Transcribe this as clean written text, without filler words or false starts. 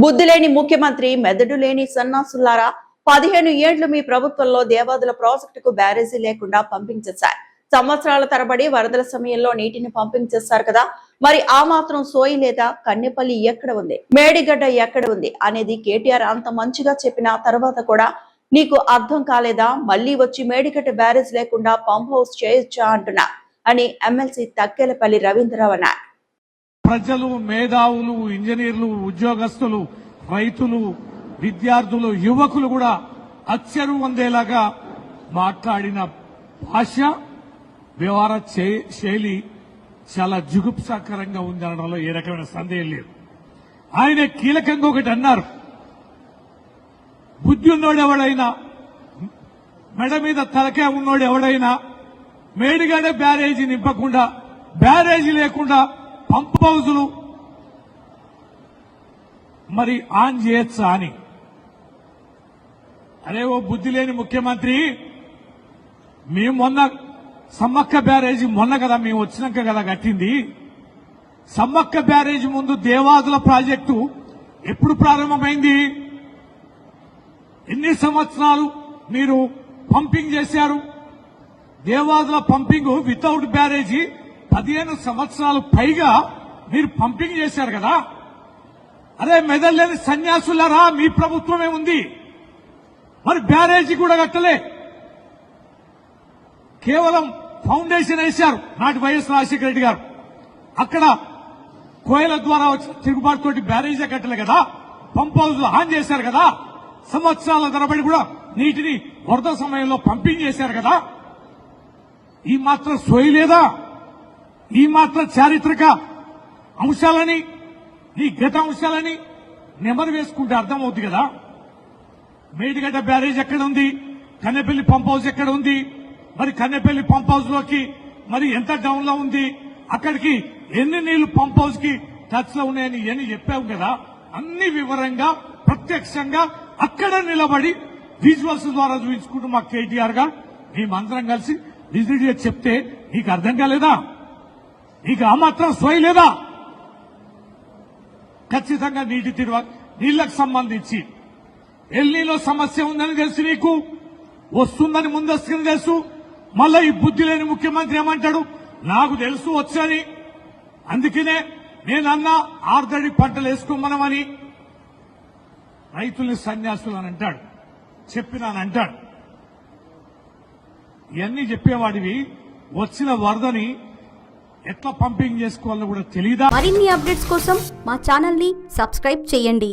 బుద్ధి లేని ముఖ్యమంత్రి, మెదడు లేని సన్నాసులారా, 15 ఏళ్లు మీ ప్రభుత్వంలో దేవాదుల ప్రాజెక్టుకు బ్యారేజీ లేకుండా పంపింగ్ చేశారు. సంవత్సరాల తరబడి వరదల సమయంలో నీటిని పంపింగ్ చేస్తారు కదా, మరి ఆ మాత్రం సోయి లేదా? కన్నెపల్లి ఎక్కడ ఉంది, మేడిగడ్డ ఎక్కడ ఉంది అనేది కేటీఆర్ అంత మంచిగా చెప్పిన తర్వాత కూడా నీకు అర్థం కాలేదా? మళ్లీ వచ్చి మేడిగడ్డ బ్యారేజ్ లేకుండా పంప్ హౌస్ చేయొచ్చా అంటున్నా అని ఎమ్మెల్సీ తక్కెలపల్లి రవీంద్రరావు అన్నారు. ప్రజలు, మేధావులు, ఇంజనీర్లు, ఉద్యోగస్తులు, రైతులు, విద్యార్థులు, యువకులు కూడా అచ్చరు పొందేలాగా మాట్లాడిన భాష, వ్యవహార శైలి చాలా జుగుప్సాకరంగా ఉందనడంలో ఏ రకమైన సందేహం లేదు. ఆయన కీలకంగా ఒకటి అన్నారు, బుద్ధి ఉన్నోడు ఎవడైనా, మెడ మీద తలకే ఉన్నోడు ఎవడైనా మేడిగడ్డ బ్యారేజీ నింపకుండా, బ్యారేజీ లేకుండా పంప్ హౌజులు మరి ఆన్ చేయొచ్చా అని. అరే ఓ బుద్ధి లేని ముఖ్యమంత్రి, మేము మొన్న సమ్మక్క బ్యారేజీ మొన్న కదా మేము వచ్చినాక కదా కట్టింది. సమ్మక్క బ్యారేజీ ముందు దేవాదుల ప్రాజెక్టు ఎప్పుడు ప్రారంభమైంది? ఎన్ని సంవత్సరాలు మీరు పంపింగ్ చేశారు? దేవాదుల పంపింగ్ వితౌట్ బ్యారేజీ 15 సంవత్సరాలు పైగా మీరు పంపింగ్ చేశారు కదా. అరే మెదల్లేని సన్యాసులారా, మీ ప్రభుత్వమే ఉంది, మరి బ్యారేజీ కూడా కట్టలే. కేవలం ఫౌండేషన్ వేశారు నాటి వైఎస్ రాజశేఖర రెడ్డి గారు. అక్కడ కోయల ద్వారా వచ్చిన తిరుగుబాటుతోటి బ్యారేజీ కట్టలే కదా, పంప్ హౌజ్లు ఆన్ చేశారు కదా, సంవత్సరాల తరబడి కూడా నీటిని వరద సమయంలో పంపింగ్ చేశారు కదా. ఈ మాత్రం సోయి లేదా? ఈ మాత్రం చారిత్రక అంశాలని, ఈ గత అంశాలని నెమరు వేసుకుంటే అర్థమవుతుంది కదా. మేడిగడ్డ బ్యారేజ్ ఎక్కడ ఉంది? కన్నెపల్లి పంప్ హౌస్ ఎక్కడ ఉంది? మరి కన్నెపల్లి పంప్ హౌస్ లోకి మరి ఎంత డౌన్ లో ఉంది? అక్కడికి ఎన్ని నీళ్లు పంప్ హౌస్ కి టచ్ లో ఉన్నాయని ఎన్ని చెప్పావు కదా. అన్ని వివరంగా ప్రత్యక్షంగా అక్కడ నిలబడి విజువల్స్ ద్వారా చూపించుకుంటూ మా కేటీఆర్ గారు మేమందరం కలిసి విజిట్ చేసి చెప్తే నీకు అర్థం కాలేదా? నీకు ఆ మాత్రం సోయి లేదా? ఖచ్చితంగా నీళ్లకు సంబంధించి ఎల్నీలో సమస్య ఉందని తెలుసు, నీకు వస్తుందని ముందస్తుగా తెలుసు. మళ్ళా ఈ బుద్ధి లేని ముఖ్యమంత్రి ఏమంటాడు, నాకు తెలుసు వచ్చని, అందుకనే నేనన్నా ఆర్దడి పంటలు వేసుకోమనమని. రైతుల్ని సన్యాసులు అని అంటాడు, చెప్పినానంటాడు. ఇవన్నీ చెప్పేవాడివి వచ్చిన వరదని ఎట్లా పంపింగ్ చేసుకోవాలో కూడా తెలియదా? మరిన్ని అప్డేట్స్ కోసం మా ఛానల్ ని సబ్స్క్రైబ్ చేయండి.